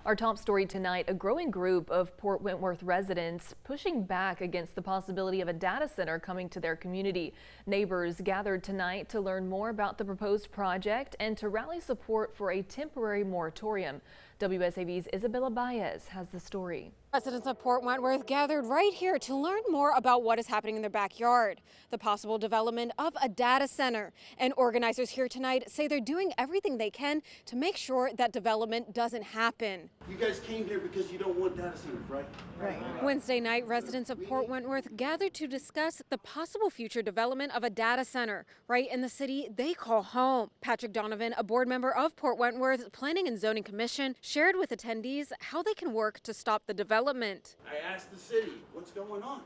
Our top story tonight, a growing group of Port Wentworth residents pushing back against the possibility of a data center coming to their community. Neighbors gathered tonight to learn more about the proposed project and to rally support for a temporary moratorium. WSAV's Isabella Baez has the story. Residents of Port Wentworth gathered right here to learn more about what is happening in their backyard, the possible development of a data center. And organizers here tonight say they're doing everything they can to make sure that development doesn't happen. You guys came here because you don't want data centers, right? Right. Wednesday night, residents of Port Wentworth gathered to discuss the possible future development of a data center right in the city they call home. Patrick Donovan, a board member of Port Wentworth Planning and Zoning Commission, shared with attendees how they can work to stop the development. I asked the city, what's going on?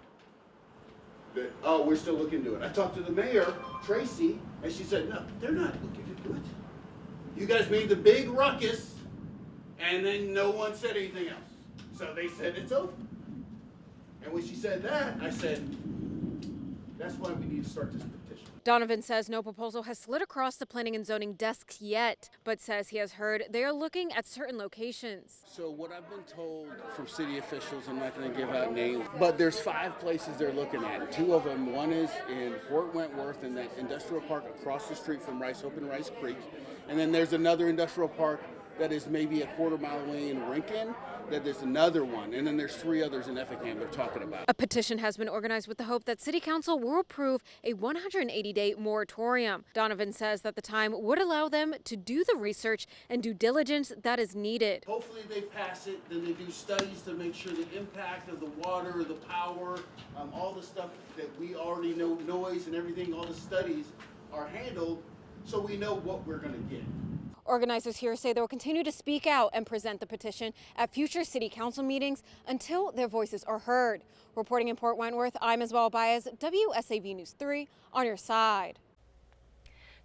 Oh, we're still looking into it. I talked to the mayor, Tracy, and she said, no, they're not looking into it. You guys made the big ruckus, and then no one said anything else. So they said it's over. And when she said that, I said, that's why we need to start this petition. Donovan says no proposal has slid across the planning and zoning desks yet, but says he has heard they are looking at certain locations. So what I've been told from city officials, I'm not going to give out names, but there's 5 places they're looking at. 2 of them, one is in Port Wentworth in that industrial park across the street from Rice Creek. And then there's another industrial park that is maybe a quarter-mile away in Rincon. That there's another one, and then there's 3 others in Effingham they're talking about. A petition has been organized with the hope that City Council will approve a 180-day moratorium. Donovan says that the time would allow them to do the research and due diligence that is needed. Hopefully they pass it, then they do studies to make sure the impact of the water, the power, all the stuff that we already know, noise and everything, all the studies are handled so we know what we're going to get. Organizers here say they will continue to speak out and present the petition at future city council meetings until their voices are heard. Reporting in Port Wentworth, I'm Isabella Baez, WSAV News 3, on your side.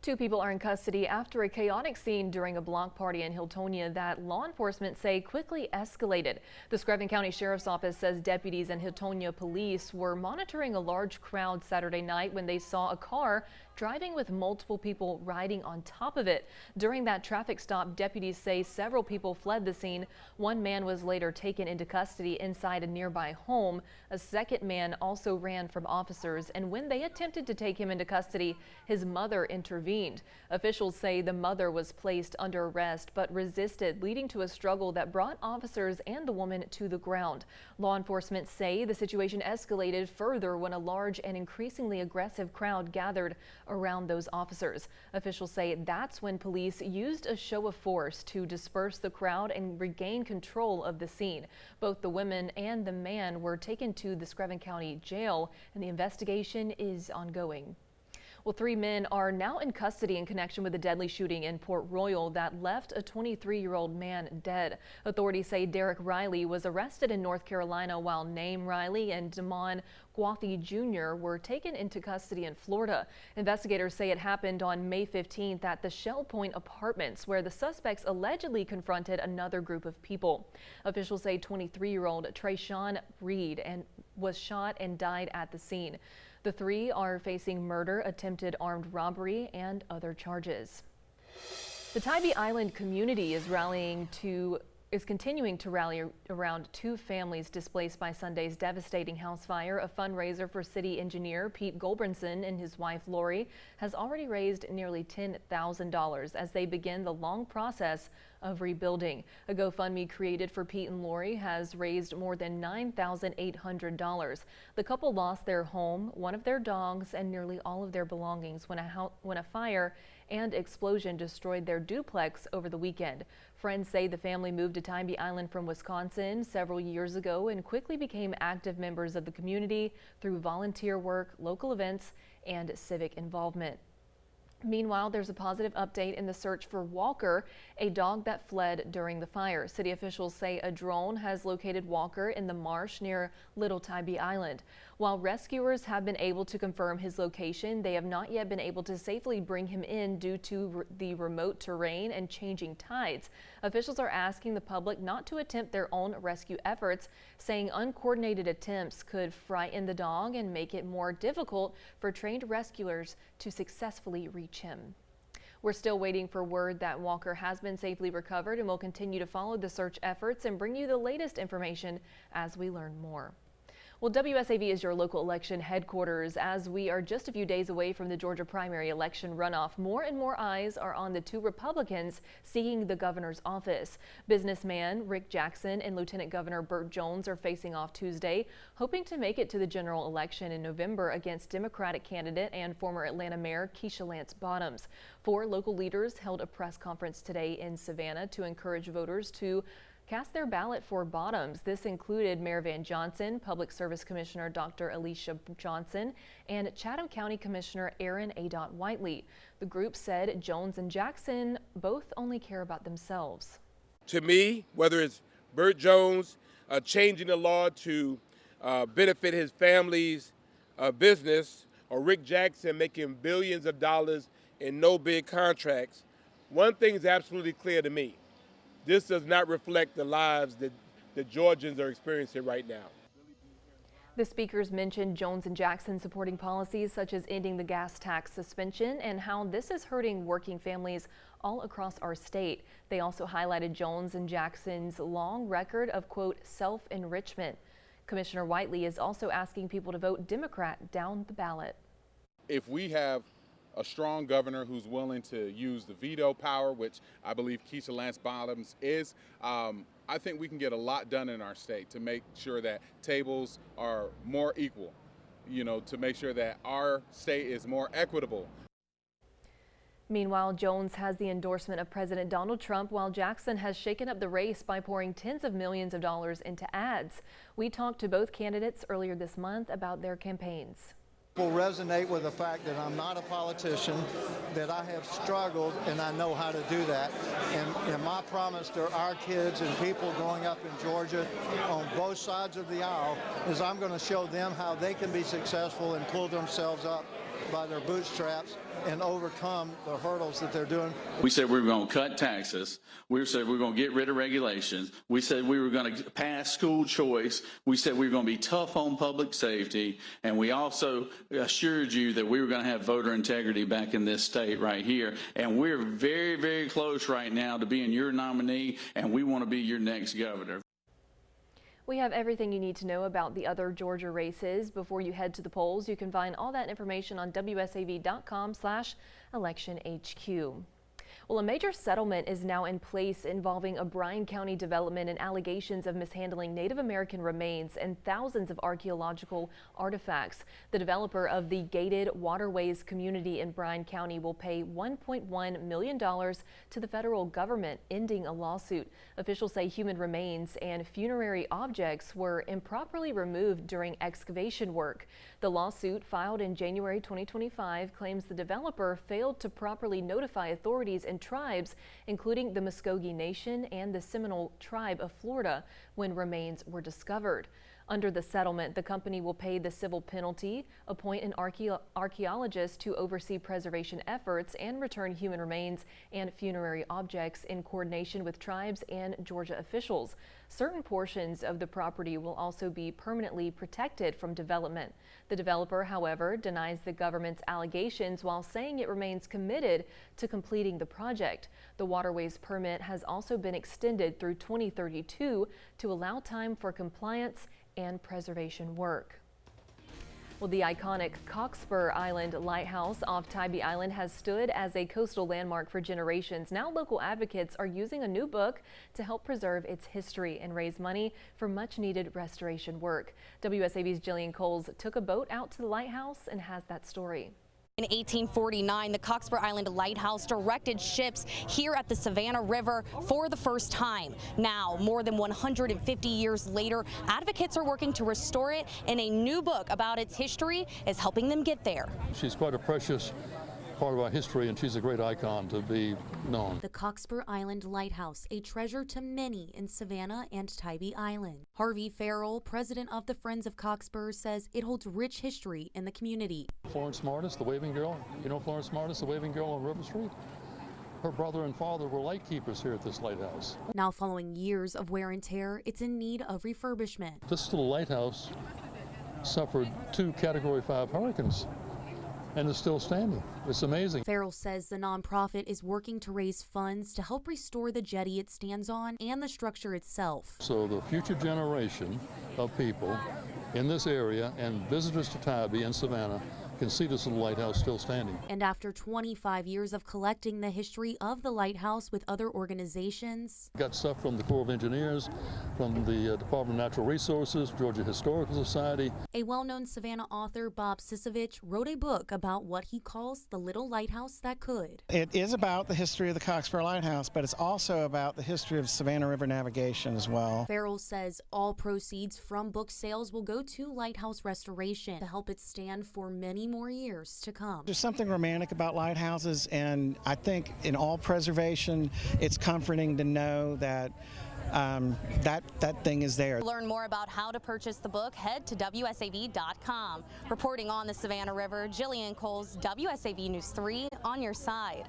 2 people are in custody after a chaotic scene during a block party in Hiltonia that law enforcement say quickly escalated. The Screven County Sheriff's Office says deputies and Hiltonia police were monitoring a large crowd Saturday night when they saw a car driving with multiple people riding on top of it. During that traffic stop, deputies say several people fled the scene. One man was later taken into custody inside a nearby home. A second man also ran from officers, and when they attempted to take him into custody, his mother intervened. Officials say the mother was placed under arrest but resisted, leading to a struggle that brought officers and the woman to the ground. Law enforcement say the situation escalated further when a large and increasingly aggressive crowd gathered around those officers. Officials say that's when police used a show of force to disperse the crowd and regain control of the scene. Both the women and the man were taken to the Screven County Jail, and the investigation is ongoing. Well, 3 men are now in custody in connection with a deadly shooting in Port Royal that left a 23-year-old man dead. Authorities say Derek Riley was arrested in North Carolina while Name Riley and Damon Guathy Jr. were taken into custody in Florida. Investigators say it happened on May 15th at the Shell Point Apartments, where the suspects allegedly confronted another group of people. Officials say 23-year-old Trayshawn Reed was shot and died at the scene. The 3 are facing murder, attempted armed robbery, and other charges. The Tybee Island community is continuing to rally around 2 families displaced by Sunday's devastating house fire. A fundraiser for city engineer Pete Goldbranson and his wife Lori has already raised nearly $10,000 as they begin the long process of rebuilding. A GoFundMe created for Pete and Lori has raised more than $9,800. The couple lost their home, one of their dogs, and nearly all of their belongings when a fire and explosion destroyed their duplex over the weekend. Friends say the family moved to Tybee Island from Wisconsin several years ago and quickly became active members of the community through volunteer work, local events, and civic involvement. Meanwhile, there's a positive update in the search for Walker, a dog that fled during the fire. City officials say a drone has located Walker in the marsh near Little Tybee Island. While rescuers have been able to confirm his location, they have not yet been able to safely bring him in due to the remote terrain and changing tides. Officials are asking the public not to attempt their own rescue efforts, saying uncoordinated attempts could frighten the dog and make it more difficult for trained rescuers to successfully reach him. We're still waiting for word that Walker has been safely recovered, and will continue to follow the search efforts and bring you the latest information as we learn more. Well, WSAV is your local election headquarters. As we are just a few days away from the Georgia primary election runoff, more and more eyes are on the two Republicans seeking the governor's office. Businessman Rick Jackson and Lieutenant Governor Burt Jones are facing off Tuesday, hoping to make it to the general election in November against Democratic candidate and former Atlanta Mayor Keisha Lance Bottoms. 4 local leaders held a press conference today in Savannah to encourage voters to cast their ballot for Bottoms. This included Mayor Van Johnson, Public Service Commissioner Dr. Alicia Johnson, and Chatham County Commissioner Aaron A. Whiteley. The group said Jones and Jackson both only care about themselves. To me, whether it's Burt Jones changing the law to benefit his family's business, or Rick Jackson making billions of dollars in no bid contracts, one thing is absolutely clear to me. This does not reflect the lives that the Georgians are experiencing right now. The speakers mentioned Jones and Jackson supporting policies such as ending the gas tax suspension and how this is hurting working families all across our state. They also highlighted Jones and Jackson's long record of, quote, self-enrichment. Commissioner Whiteley is also asking people to vote Democrat down the ballot. If we have a strong governor who's willing to use the veto power, which I believe Keisha Lance Bottoms is, I think we can get a lot done in our state to make sure that tables are more equal, to make sure that our state is more equitable. Meanwhile, Jones has the endorsement of President Donald Trump, while Jackson has shaken up the race by pouring tens of millions of dollars into ads. We talked to both candidates earlier this month about their campaigns. Will resonate with the fact that I'm not a politician, that I have struggled and I know how to do that. And my promise to our kids and people growing up in Georgia on both sides of the aisle is I'm going to show them how they can be successful and pull themselves up by their bootstraps and overcome the hurdles that they're doing. We said we were going to cut taxes. We said we were going to get rid of regulations. We said we were going to pass school choice. We said we were going to be tough on public safety. And we also assured you that we were going to have voter integrity back in this state right here. And we're very, very close right now to being your nominee, and we want to be your next governor. We have everything you need to know about the other Georgia races. Before you head to the polls, you can find all that information on WSAV.com/electionhq. Well, a major settlement is now in place involving a Bryan County development and allegations of mishandling Native American remains and thousands of archaeological artifacts. The developer of the gated waterways community in Bryan County will pay $1.1 million to the federal government, ending a lawsuit. Officials say human remains and funerary objects were improperly removed during excavation work. The lawsuit, filed in January 2025, claims the developer failed to properly notify authorities and tribes, including the Muskogee Nation and the Seminole Tribe of Florida, when remains were discovered. Under the settlement, the company will pay the civil penalty, appoint an archaeologist to oversee preservation efforts, and return human remains and funerary objects in coordination with tribes and Georgia officials. Certain portions of the property will also be permanently protected from development. The developer, however, denies the government's allegations while saying it remains committed to completing the project. The waterways permit has also been extended through 2032 to allow time for compliance and preservation work. Well, the iconic Cockspur Island Lighthouse off Tybee Island has stood as a coastal landmark for generations. Now local advocates are using a new book to help preserve its history and raise money for much needed restoration work. WSAV's Jillian Coles took a boat out to the lighthouse and has that story. In 1849, the Cockspur Island Lighthouse directed ships here at the Savannah River for the first time. Now, more than 150 years later, advocates are working to restore it, and a new book about its history is helping them get there. She's quite a precious part of our history, and she's a great icon to be known. The Cockspur Island Lighthouse, a treasure to many in Savannah and Tybee Island. Harvey Farrell, president of the Friends of Cockspur, says it holds rich history in the community. Florence Martis, the waving girl. You know Florence Martis, the waving girl on River Street? Her brother and father were lightkeepers here at this lighthouse. Now, following years of wear and tear, it's in need of refurbishment. This little lighthouse suffered 2 Category 5 hurricanes. and it's still standing. It's amazing. Farrell says the nonprofit is working to raise funds to help restore the jetty it stands on and the structure itself. So the future generation of people in this area and visitors to Tybee and Savannah can see this little lighthouse still standing. And after 25 years of collecting the history of the lighthouse with other organizations, Got stuff from the Corps of Engineers, from the Department of Natural Resources, Georgia Historical Society. a well-known Savannah author, Bob Sisovich, wrote a book about what he calls the little lighthouse that could. It is about the history of the Cockspur Lighthouse, but it's also about the history of Savannah River navigation as well. Farrell says all proceeds from book sales will go to lighthouse restoration to help it stand for many more years to come. There's something romantic about lighthouses, and I think in all preservation, it's comforting to know that that thing is there. To learn more about how to purchase the book, head to WSAV.com. Reporting on the Savannah River, Jillian Coles, WSAV News 3, on your side.